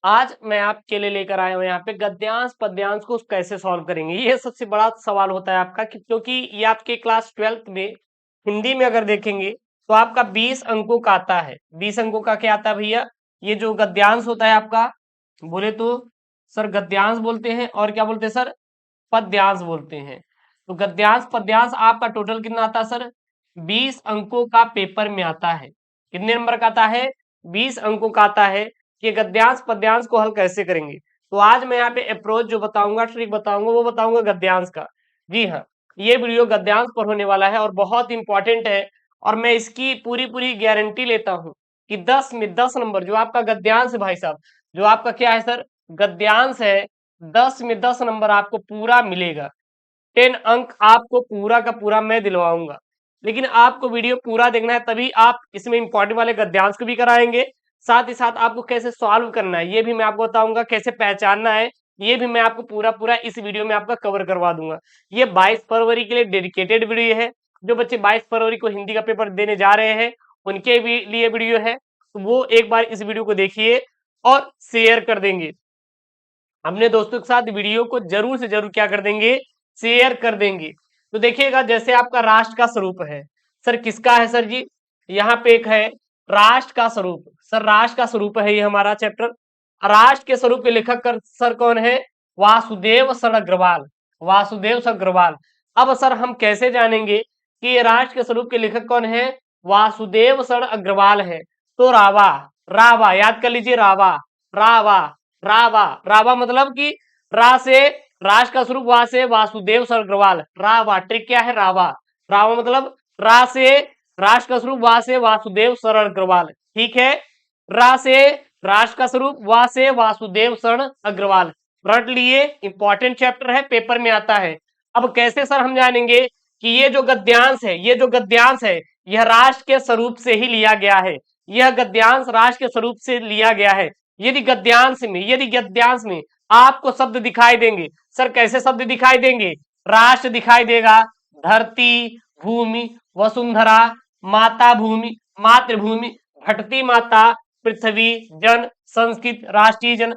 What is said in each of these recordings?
आज मैं आपके लिए लेकर आया हूँ यहाँ पे गद्यांश पद्यांश को कैसे सॉल्व करेंगे। ये सबसे बड़ा सवाल होता है आपका क्योंकि ये आपके क्लास 12th में हिंदी में अगर देखेंगे तो आपका 20 अंकों का आता है। 20 अंकों का क्या आता है भैया? ये जो गद्यांश होता है आपका, बोले तो सर गद्यांश बोलते हैं और क्या बोलते हैं सर? पद्यांश बोलते हैं। तो गद्यांश पद्यांश आपका टोटल कितना आता है सर? 20 अंकों का पेपर में आता है। कितने नंबर का आता है? 20 अंकों का आता है। कि गद्यांश पद्यांश को हल कैसे करेंगे। तो आज मैं यहाँ पे अप्रोच जो बताऊंगा, ट्रिक बताऊंगा, वो बताऊंगा गद्यांश का। जी हाँ, ये वीडियो गद्यांश पर होने वाला है और बहुत इंपॉर्टेंट है। और मैं इसकी पूरी पूरी गारंटी लेता हूँ कि 10 में 10 नंबर जो आपका गद्यांश है भाई साहब, जो आपका क्या है सर? गद्यांश है, 10 में 10 नंबर आपको पूरा मिलेगा। 10 अंक आपको पूरा का पूरा मैं दिलवाऊंगा। लेकिन आपको वीडियो पूरा देखना है, तभी आप इसमें इंपॉर्टेंट वाले गद्यांश को भी कराएंगे। साथ ही साथ आपको कैसे सॉल्व करना है ये भी मैं आपको बताऊंगा, कैसे पहचानना है ये भी मैं आपको पूरा पूरा इस वीडियो में आपका कवर करवा दूंगा। ये 22 फरवरी के लिए डेडिकेटेड वीडियो है। जो बच्चे 22 फरवरी को हिंदी का पेपर देने जा रहे हैं उनके भी लिए वीडियो है, तो वो एक बार इस वीडियो को देखिए और शेयर कर देंगे। अपने दोस्तों के साथ वीडियो को जरूर से जरूर क्या कर देंगे? शेयर कर देंगे। तो देखिएगा, जैसे आपका राष्ट्र का स्वरूप है, सर किसका है सर जी? यहाँ पे एक है राष्ट्र का स्वरूप। सर राष्ट्र का स्वरूप है ये हमारा चैप्टर। राष्ट्र के स्वरूप के लेखक सर कौन है? वासुदेव सर अग्रवाल। वासुदेव सर अग्रवाल। अब सर हम कैसे जानेंगे कि ये राष्ट्र के स्वरूप के लेखक कौन है? वासुदेव सर अग्रवाल है। तो रावा, रावा याद कर लीजिए, रावा, रावा, रावा, रावा मतलब कि रा से राष्ट्र का स्वरूप, वा से वासुदेव सर अग्रवाल, रावा। ट्रिक क्या है? रावा, रावा मतलब रा से राष्ट्र का स्वरूप, वा से वासुदेव सर अग्रवाल। ठीक है, रा से राष्ट्र का स्वरूप, वा से वासुदेव सर अग्रवाल। रट लिए, इंपॉर्टेंट चैप्टर है, पेपर में आता है। अब कैसे सर हम जानेंगे कि ये जो गद्यांश है, ये जो गद्यांश है, यह राष्ट्र के स्वरूप से ही लिया गया है। यह गद्यांश राष्ट्र के स्वरूप से लिया गया है। यदि गद्यांश में आपको शब्द दिखाई देंगे, सर कैसे शब्द दिखाई देंगे? राष्ट्र दिखाई देगा, धरती, भूमि, वसुंधरा, माता भूमि, मातृभूमि, घटती माता, पृथ्वी, जन, संस्कृत, राष्ट्रीय जन,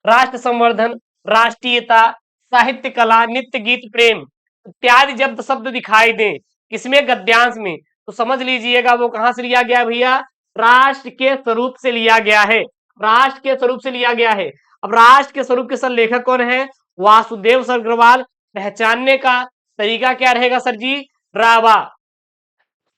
राष्ट्र संवर्धन, राष्ट्रीयता, साहित्य कला, नित्य गीत, प्रेम इत्यादि जब शब्द दिखाई दे इसमें गद्यांश में, तो समझ लीजिएगा वो कहां से लिया गया भैया? राष्ट्र के स्वरूप से लिया गया है। राष्ट्र के स्वरूप से लिया गया है। अब राष्ट्र के स्वरूप के सर लेखक कौन है? वासुदेव सर अग्रवाल। पहचानने का तरीका क्या रहेगा सर जी? रावा।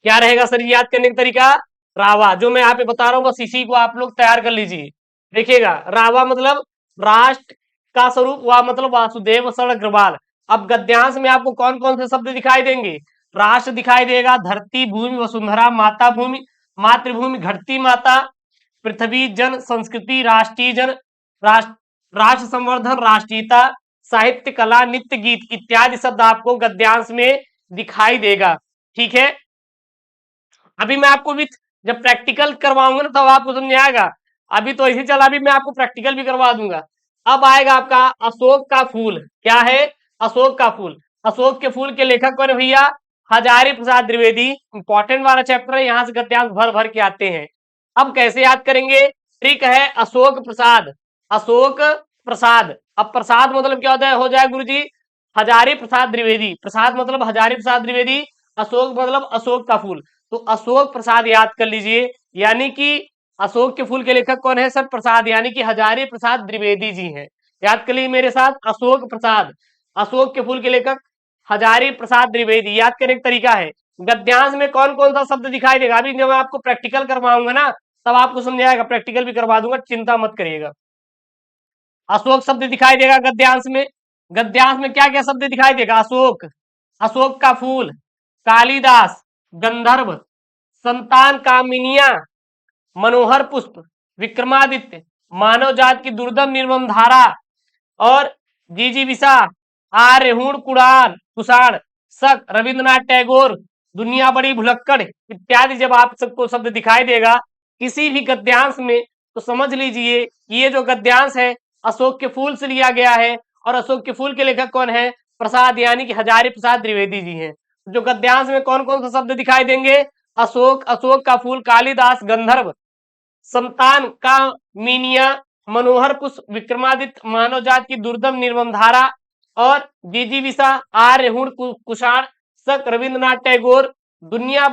क्या रहेगा सर याद करने का तरीका? रावा। जो मैं यहाँ पे बता रहा हूँ बस इसी को आप लोग तैयार कर लीजिए। देखिएगा, रावा मतलब राष्ट्र का स्वरूप, वा मतलब वासुदेव सर अग्रवाल। अब गद्यांश में आपको कौन कौन से शब्द दिखाई देंगे? राष्ट्र दिखाई देगा, धरती, भूमि, वसुंधरा, माता भूमि, मातृभूमि, घटती माता, पृथ्वी, जन, संस्कृति, राष्ट्रीय जन, राष्ट्र संवर्धन, राष्ट्रीयता, साहित्य कला, नित्य गीत इत्यादि शब्द आपको गद्यांश में दिखाई देगा। ठीक है, अभी मैं आपको भी जब प्रैक्टिकल करवाऊंगा ना तब आपको समझ आएगा। अभी तो ऐसे चला, अभी मैं आपको प्रैक्टिकल भी करवा दूंगा। अब आएगा आपका अशोक का फूल। क्या है? अशोक का फूल। अशोक के फूल के लेखक कौन है भैया? हजारी प्रसाद द्विवेदी। इंपॉर्टेंट वाला चैप्टर है, यहां से गद्यांश भर भर के आते हैं। अब कैसे याद करेंगे? ट्रिक है अशोक प्रसाद। अशोक प्रसाद। अब प्रसाद मतलब क्या होता है? हो जाए गुरु जी हजारी प्रसाद द्विवेदी। प्रसाद मतलब हजारी प्रसाद द्विवेदी, अशोक मतलब अशोक का फूल। तो अशोक प्रसाद याद कर लीजिए, यानी कि अशोक के फूल के लेखक कौन है सर? प्रसाद, यानी कि हजारी प्रसाद द्विवेदी जी हैं। याद कर लीजिए मेरे साथ, अशोक प्रसाद। अशोक के फूल के लेखक हजारी प्रसाद द्विवेदी। याद करने का तरीका है, गद्यांश में कौन कौन सा शब्द दिखाई देगा? अभी जब मैं आपको प्रैक्टिकल करवाऊंगा ना तब आपको समझ आएगा, प्रैक्टिकल भी करवा दूंगा, चिंता मत करिएगा। अशोक शब्द दिखाई देगा गद्यांश में। गद्यांश में क्या क्या शब्द दिखाई देगा? अशोक, अशोक का फूल, कालिदास, गंधर्व, संतान कामिनिया, मनोहर पुष्प, विक्रमादित्य, मानव जात की दुर्दम निर्मम धारा और जीजीविषा, आर्यहूण, कुणाल, कुषाण, शक, रविंद्रनाथ टैगोर, दुनिया बड़ी भुलक्कड़ इत्यादि जब आप सबको शब्द दिखाई देगा किसी भी गद्यांश में, तो समझ लीजिए ये जो गद्यांश है अशोक के फूल से लिया गया है। और अशोक के फूल के लेखक कौन है? प्रसाद, यानी कि हजारी प्रसाद द्विवेदी जी हैं। जो गद्यांश में कौन कौन सा शब्द दिखाई देंगे? अशोक, अशोक का फूल, कालिदास, गंधर्व, संतान का मीनिया मनोहर पुष्प, विक्रमादित्य, मानव जात की दुर्दम निर्मम धारा और जिजीविषा, आर्य, हुण, कुषाण, शक, रविंद्रनाथ टैगोर, दुनिया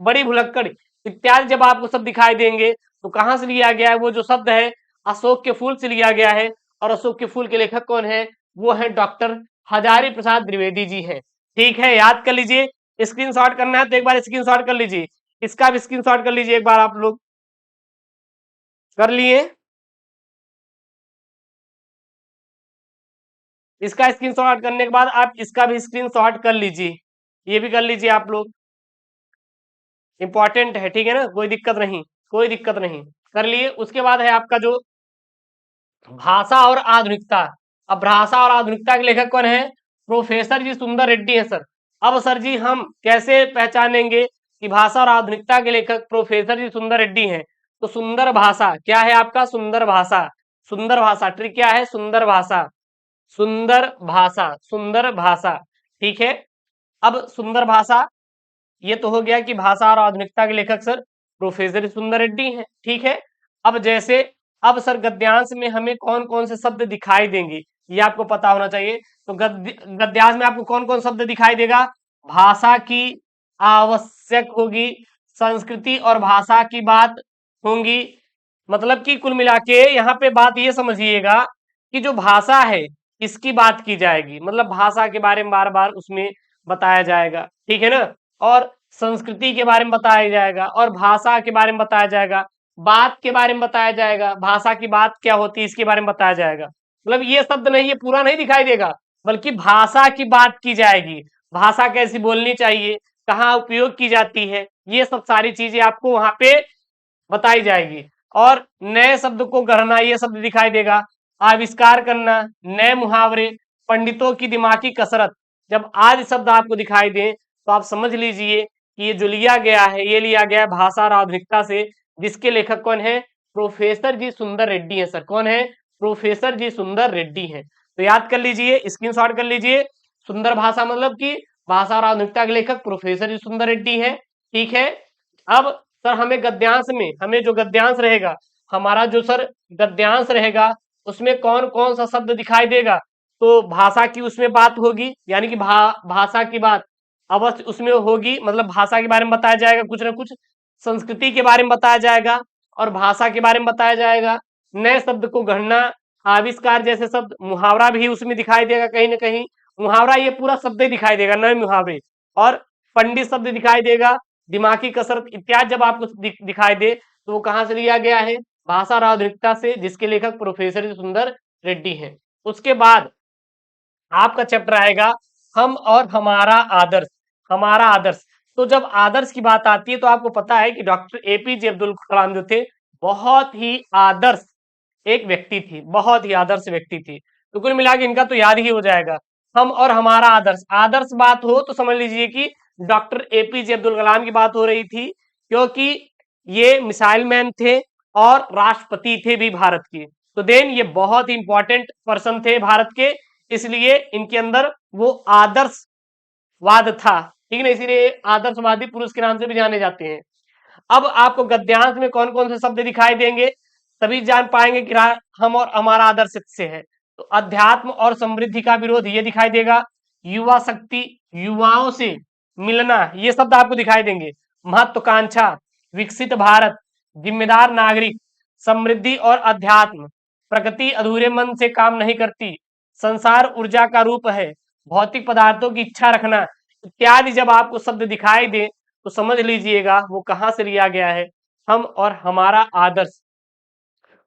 बड़ी भुलक्कड़ इत्यादि जब आपको सब दिखाई देंगे तो कहां से लिया गया है? वो जो शब्द है अशोक के फूल से लिया गया है। और अशोक के फूल के लेखक कौन है? वो है डॉक्टर हजारी प्रसाद द्विवेदी जी हैं। ठीक है, याद कर लीजिए। स्क्रीनशॉट करना है तो एक बार स्क्रीनशॉट कर लीजिए, इसका भी स्क्रीनशॉट कर लीजिए एक बार। आप लोग कर लिए? इसका स्क्रीनशॉट करने के बाद आप इसका भी स्क्रीनशॉट कर लीजिए, ये भी कर लीजिए आप लोग, इंपॉर्टेंट है। ठीक है ना, कोई दिक्कत नहीं, कोई दिक्कत नहीं। कर लिए? उसके बाद है आपका जो भाषा और आधुनिकता। अब भाषा और आधुनिकता के लेखक कौन है? प्रोफेसर जी सुंदर रेड्डी है सर। अब सर जी हम कैसे पहचानेंगे कि भाषा और आधुनिकता के लेखक प्रोफेसर जी सुंदर रेड्डी हैं? तो सुंदर भाषा क्या है आपका? सुंदर भाषा। सुंदर भाषा ट्रिक क्या है? सुंदर भाषा, सुंदर भाषा, सुंदर भाषा। ठीक है, अब सुंदर भाषा ये तो हो गया कि भाषा और आधुनिकता के लेखक सर प्रोफेसर सुंदर रेड्डी हैं। ठीक है, अब जैसे अब सर गद्यांश में हमें कौन कौन से शब्द दिखाई देंगे ये आपको पता होना चाहिए। तो गद्यांश में आपको कौन कौन शब्द दिखाई देगा? भाषा की आवश्यक होगी, संस्कृति और भाषा की बात होंगी। मतलब कि कुल मिला के यहाँ पे बात ये समझिएगा कि जो भाषा है इसकी बात की जाएगी, मतलब भाषा के बारे में बार बार उसमें बताया जाएगा। ठीक है ना, और संस्कृति के बारे में बताया जाएगा और भाषा के बारे में बताया जाएगा, बात के बारे में बताया जाएगा, भाषा की बात क्या होती है इसके बारे में बताया जाएगा। मतलब ये शब्द नहीं, ये पूरा नहीं दिखाई देगा, बल्कि भाषा की बात की जाएगी। भाषा कैसी बोलनी चाहिए, कहाँ उपयोग की जाती है, ये सब सारी चीजें आपको वहां पे बताई जाएगी। और नए शब्द को गढ़ना ये शब्द दिखाई देगा, आविष्कार करना, नए मुहावरे, पंडितों की दिमागी कसरत। जब आज शब्द आपको दिखाई दे तो आप समझ लीजिए कि ये जो लिया गया है ये लिया गया है भाषा और आधुनिकता से, जिसके लेखक कौन है? प्रोफेसर जी सुंदर रेड्डी है सर। कौन है? प्रोफेसर जी सुंदर रेड्डी है। तो याद कर लीजिए, स्क्रीनशॉट कर लीजिए। सुंदर भाषा मतलब कि भाषा और आधुनिकता के लेखक प्रोफेसर जी सुंदर रेड्डी है। ठीक है, अब सर हमें गद्यांश में, हमें जो गद्यांश रहेगा, हमारा जो सर गद्यांश रहेगा उसमें कौन कौन सा शब्द दिखाई देगा? तो भाषा की उसमें बात होगी, यानी कि भाषा की बात अवश्य उसमें होगी, मतलब भाषा के बारे में बताया जाएगा कुछ ना कुछ, संस्कृति के बारे में बताया जाएगा और भाषा के बारे में बताया जाएगा। नए शब्द को गढ़ना, आविष्कार जैसे शब्द, मुहावरा भी उसमें दिखाई देगा कहीं ना कहीं, मुहावरा ये पूरा शब्द ही दिखाई देगा, नए मुहावरे, और पंडित शब्द दिखाई देगा, दिमागी कसरत इत्यादि जब आपको दिखाई दे तो वो कहाँ से लिया गया है? भाषा और आधुनिकता से, जिसके लेखक प्रोफेसर सुंदर रेड्डी हैं। उसके बाद आपका चैप्टर आएगा हम और हमारा आदर्श। हमारा आदर्श, तो जब आदर्श की बात आती है तो आपको पता है कि डॉक्टर एपीजे अब्दुल कलाम जो थे बहुत ही आदर्श एक व्यक्ति थी, बहुत ही आदर्श व्यक्ति थी। तो कुल मिला के इनका तो याद ही हो जाएगा, हम और हमारा आदर्श। आदर्श बात हो तो समझ लीजिए कि डॉक्टर एपीजे अब्दुल कलाम की बात हो रही थी, क्योंकि ये मिसाइल मैन थे और राष्ट्रपति थे भी भारत के। तो देन ये बहुत ही इंपॉर्टेंट पर्सन थे भारत के, इसलिए इनके अंदर वो आदर्शवाद था। ठीक है ना, इसीलिए आदर्शवादी पुरुष के नाम से भी जाने जाते हैं। अब आपको गद्यांश में कौन कौन से शब्द दिखाई देंगे तभी जान पाएंगे कि हम और हमारा आदर्श से है। तो अध्यात्म और समृद्धि का विरोध ये दिखाई देगा, युवा शक्ति, युवाओं से मिलना, ये शब्द आपको दिखाई देंगे, महत्वाकांक्षा, विकसित भारत, जिम्मेदार नागरिक, समृद्धि और अध्यात्म, प्रगति अधूरे मन से काम नहीं करती, संसार ऊर्जा का रूप है, भौतिक पदार्थों की इच्छा रखना इत्यादि जब आपको शब्द दिखाई दे तो समझ लीजिएगा वो कहां से लिया गया है? हम और हमारा आदर्श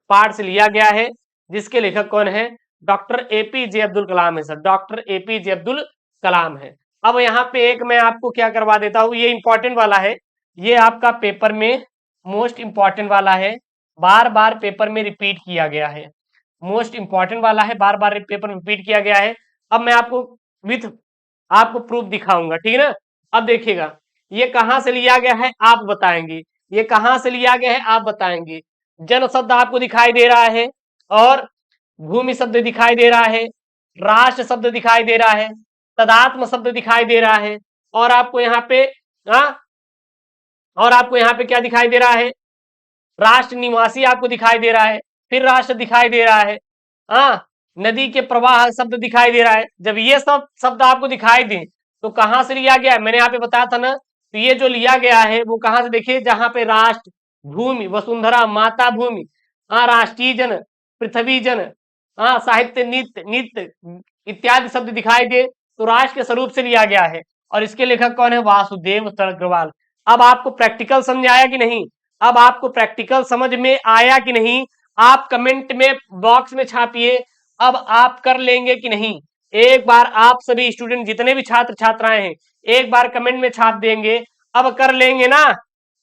पाठ से लिया गया है, जिसके लेखक कौन है? डॉक्टर एपीजे अब्दुल कलाम है sir, doctor APJ Abdul Kalam है। अब यहाँ पे एक मैं आपको क्या करवा देता हूँ, ये इंपॉर्टेंट वाला है, ये आपका पेपर में मोस्ट इंपॉर्टेंट वाला है, बार बार पेपर में रिपीट किया गया है, मोस्ट इंपॉर्टेंट वाला है, बार बार पेपर में रिपीट किया गया है। अब मैं आपको विथ आपको प्रूफ दिखाऊंगा, ठीक है ना। अब देखिएगा ये कहां से लिया गया है आप बताएंगे, ये कहां से लिया गया है आप बताएंगे। जन शब्द आपको दिखाई दे रहा है और भूमि शब्द दिखाई दे रहा है, राष्ट्र शब्द दिखाई दे रहा है, तदात्म शब्द दिखाई दे रहा है, और आपको यहाँ पे और आपको यहाँ पे क्या दिखाई दे रहा है? राष्ट्र निवासी आपको दिखाई दे रहा है। फिर राष्ट्र दिखाई दे रहा है। हाँ, नदी के प्रवाह शब्द दिखाई दे रहा है। जब ये सब शब्द आपको दिखाई दे तो कहां से लिया गया है? मैंने यहाँ पे बताया था ना, तो ये जो लिया गया है वो कहां से, देखिए, जहां पे राष्ट्र, भूमि, वसुंधरा, माता भूमि, हाँ, राष्ट्रीय जन, पृथ्वी जन, हाँ, साहित्य, नित्य, नित्य इत्यादि शब्द दिखाई दे तो राष्ट्र के स्वरूप से लिया गया है। और इसके लेखक कौन है? वासुदेव अग्रवाल। अब आपको प्रैक्टिकल समझ आया कि नहीं? अब आपको प्रैक्टिकल समझ में आया कि नहीं? आप कमेंट में बॉक्स में छापिए, अब आप कर लेंगे कि नहीं? एक बार आप सभी स्टूडेंट, जितने भी छात्र छात्राएं हैं, एक बार कमेंट में छाप देंगे, अब कर लेंगे ना?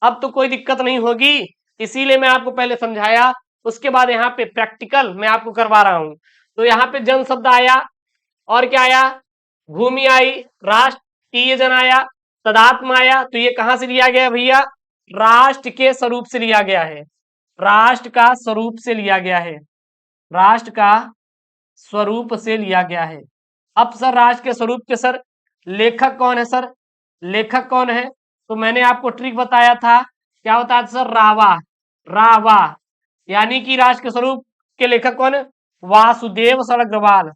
अब तो कोई दिक्कत नहीं होगी। इसीलिए मैं आपको पहले समझाया, उसके बाद यहाँ पे प्रैक्टिकल मैं आपको करवा रहा हूं। तो यहाँ पे जन शब्द आया, और क्या आया? भूमि आई, राष्ट्रीय जन आया, तदात्म आया। तो ये कहां से लिया गया भैया? राष्ट्र के स्वरूप से लिया गया है। राष्ट्र का स्वरूप से लिया गया है। राष्ट्र का स्वरूप से लिया गया है। अब सर राष्ट्र के स्वरूप के सर लेखक कौन है? सर लेखक कौन है? तो मैंने आपको ट्रिक बताया था, क्या बताया था सर? रावा। रावा यानी कि राष्ट्र के स्वरूप के लेखक कौन है? वासुदेव शरण अग्रवाल।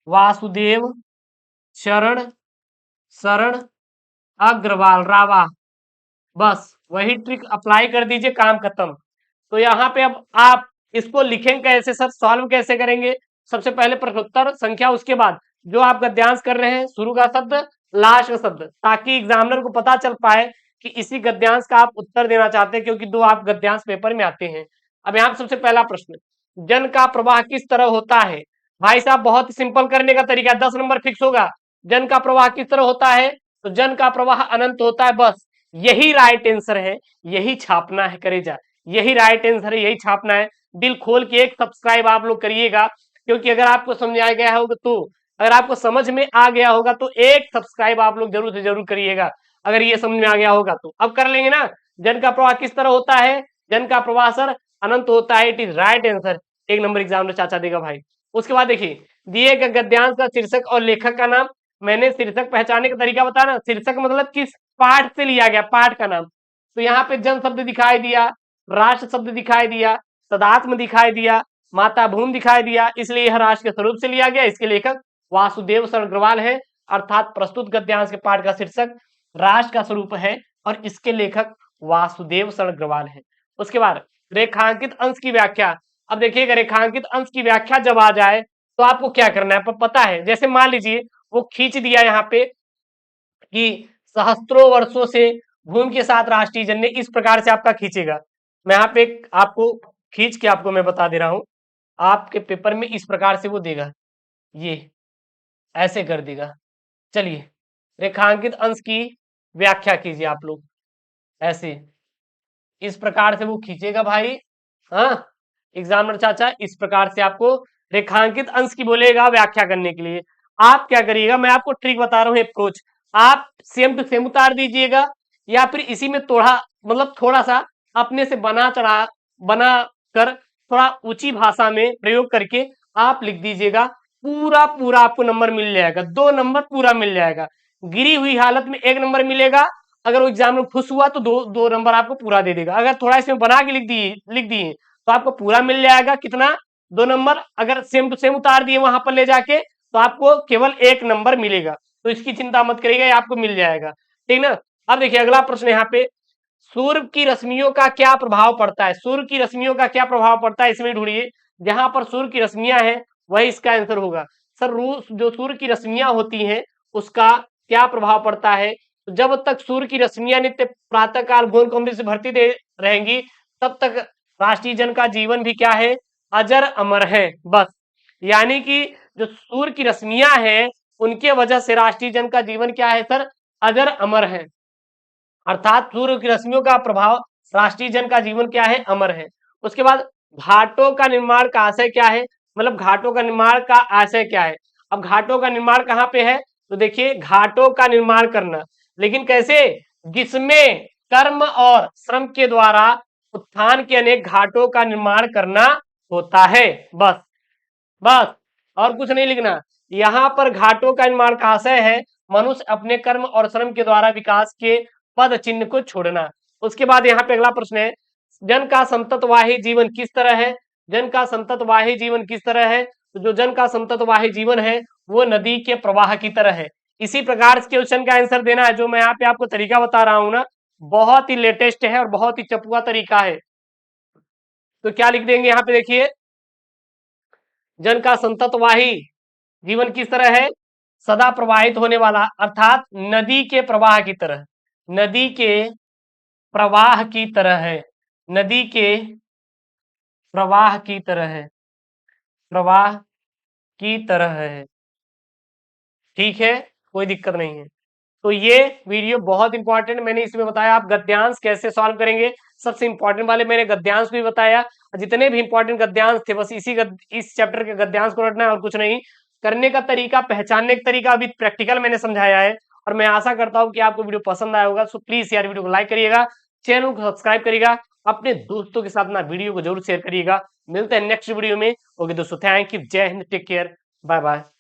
वासुदेव शरण अग्रवाल, रावा। बस वही ट्रिक अप्लाई कर दीजिए, काम खत्म। तो यहाँ पे अब आप इसको लिखेंगे कैसे सर, सॉल्व कैसे करेंगे? सबसे पहले प्रश्नोत्तर संख्या, उसके बाद जो आप गद्यांश कर रहे हैं, शुरू का शब्द, लास्ट का शब्द, ताकि एग्जामिनर को पता चल पाए कि इसी गद्यांश का आप उत्तर देना चाहते हैं, क्योंकि दो आप गद्यांश पेपर में आते हैं। अब यहाँ सबसे पहला प्रश्न, जन का प्रवाह किस तरह होता है? भाई साहब बहुत सिंपल करने का तरीका, 10 नंबर फिक्स होगा। जन का प्रवाह किस तरह होता है? तो जन का प्रवाह अनंत होता है, बस यही राइट आंसर है, यही छापना है करेजा, यही राइट आंसर है, यही छापना है। दिल खोल के एक सब्सक्राइब आप लोग करिएगा, क्योंकि अगर आपको समझ आ गया होगा तो, अगर आपको समझ में आ गया होगा तो एक सब्सक्राइब आप लोग जरूर से जरूर करिएगा, अगर ये समझ में आ गया होगा तो। अब कर लेंगे ना, जन का प्रवाह किस तरह होता है? जन का प्रवाह सर अनंत होता है, इट इज राइट आंसर। एक नंबर एग्जाम में चाचा देगा भाई। उसके बाद देखिए, दिए गए गद्यांश का शीर्षक और लेखक का नाम। मैंने शीर्षक पहचानने का तरीका बताया ना, शीर्षक मतलब किस पाठ से लिया गया, पाठ का नाम। तो यहाँ पे जन शब्द दिखाई दिया, राष्ट्र शब्द दिखाई दिया, तदात्म दिखाई दिया, माता भूमि दिखाई दिया, इसलिए यह राष्ट्र के स्वरूप से लिया गया। इसके लेखक वासुदेव शरण अग्रवाल है, अर्थात प्रस्तुत गद्यांश के पाठ का शीर्षक राष्ट्र का स्वरूप है और इसके लेखक वासुदेव शरण अग्रवाल है। उसके बाद रेखांकित अंश की व्याख्या। अब देखिएगा, रेखांकित अंश की व्याख्या जब आ जाए तो आपको क्या करना है, पता है? जैसे मान लीजिए वो खींच दिया यहाँ पे कि सहस्त्रों वर्षों से भूमि के साथ राष्ट्रीय जन ने, इस प्रकार से आपका खींचेगा। मैं यहाँ पे आपको खींच के आपको मैं बता दे रहा हूं, आपके पेपर में इस प्रकार से वो देगा, ये ऐसे कर देगा। चलिए, रेखांकित अंश की व्याख्या कीजिए आप लोग, ऐसे इस प्रकार से वो खींचेगा भाई। हाँ, एग्जामिनर चाचा इस प्रकार से आपको रेखांकित अंश की बोलेगा व्याख्या करने के लिए। आप क्या करिएगा, मैं आपको ट्रिक बता रहा हूँ, अप्रोच। आप सेम टू सेम उतार दीजिएगा, या फिर इसी में थोड़ा, मतलब थोड़ा सा अपने से बना कर थोड़ा ऊंची भाषा में प्रयोग करके आप लिख दीजिएगा। पूरा पूरा आपको नंबर मिल जाएगा, 2 नंबर पूरा मिल जाएगा। गिरी हुई हालत में 1 नंबर मिलेगा, अगर वो एग्जाम में खुश हुआ तो दो नंबर आपको पूरा दे देगा। अगर थोड़ा इसमें बना के लिख दिए तो आपको पूरा मिल जाएगा। कितना? 2 नंबर। अगर सेम टू सेम उतार दिए वहां पर ले जाके तो आपको केवल 1 नंबर मिलेगा। तो इसकी चिंता मत करिएगा, ये आपको मिल जाएगा, ठीक ना? अब देखिए अगला प्रश्न यहाँ पे, सूर्य की रश्मियों का क्या प्रभाव पड़ता है? सूर्य की रश्मियों का क्या प्रभाव पड़ता है, इसमें ढूंढिए। जहां पर सूर्य की रश्मियां हैं वही इसका आंसर होगा। सर जो सूर्य की रश्मियां होती हैं उसका क्या प्रभाव पड़ता है? तो जब तक सूर्य की रश्मियां नित्य प्रातःकाल भुवन को अमृत से भरती दे रहेंगी, तब तक राष्ट्रीय जन का जीवन भी क्या है? अजर अमर है। बस, यानी कि जो सूर्य की रश्मियां हैं उनके वजह से राष्ट्रीय जन का जीवन क्या है सर? अजर अमर है। अर्थात सूर्य की रश्मियों का प्रभाव, राष्ट्रीय जन का जीवन क्या है? अमर है। उसके बाद घाटों का निर्माण का आशय क्या है? मतलब घाटों का निर्माण का आशय क्या है? अब घाटों का निर्माण कहाँ पे है? तो देखिए, घाटों का निर्माण करना, लेकिन कैसे? जिसमें कर्म और श्रम के द्वारा उत्थान के अनेक घाटों का निर्माण करना होता है। बस बस, और कुछ नहीं लिखना। यहाँ पर घाटों का निर्माण का आशय है मनुष्य अपने कर्म और श्रम के द्वारा विकास के पद चिन्ह को छोड़ना। उसके बाद यहाँ पे अगला प्रश्न है, जन का संततवाही जीवन किस तरह है? जन का संततवाही जीवन किस तरह है? तो जो जन का संततवाही जीवन है वो नदी के प्रवाह की तरह है। इसी प्रकार से क्वेश्चन का आंसर देना है। जो मैं यहाँ पे आपको तरीका बता रहा हूं ना, बहुत ही लेटेस्ट है और बहुत ही चपुआ तरीका है। तो क्या लिख देंगे यहाँ पे, देखिए, जन का संततवाही जीवन किस तरह है? सदा प्रवाहित होने वाला, अर्थात नदी के प्रवाह की तरह, नदी के प्रवाह की तरह है, नदी के प्रवाह की तरह है, प्रवाह की तरह है। ठीक है, कोई दिक्कत नहीं है। तो ये वीडियो बहुत इंपॉर्टेंट, मैंने इसमें बताया आप गद्यांश कैसे सॉल्व करेंगे। सबसे इंपॉर्टेंट वाले मैंने गद्यांश भी बताया, जितने भी इंपॉर्टेंट गद्यांश थे बस इस चैप्टर के गद्यांश को रटना है और कुछ नहीं। करने का तरीका, पहचानने का तरीका अभी प्रैक्टिकल मैंने समझाया है, और मैं आशा करता हूं कि आपको वीडियो पसंद आया होगा। सो प्लीज यार वीडियो को लाइक करिएगा, चैनल को सब्सक्राइब करिएगा, अपने दोस्तों के साथ ना वीडियो को जरूर शेयर करिएगा। मिलते हैं नेक्स्ट वीडियो में। ओके दोस्तों, थैंक यू, जय Hind, take care, bye bye.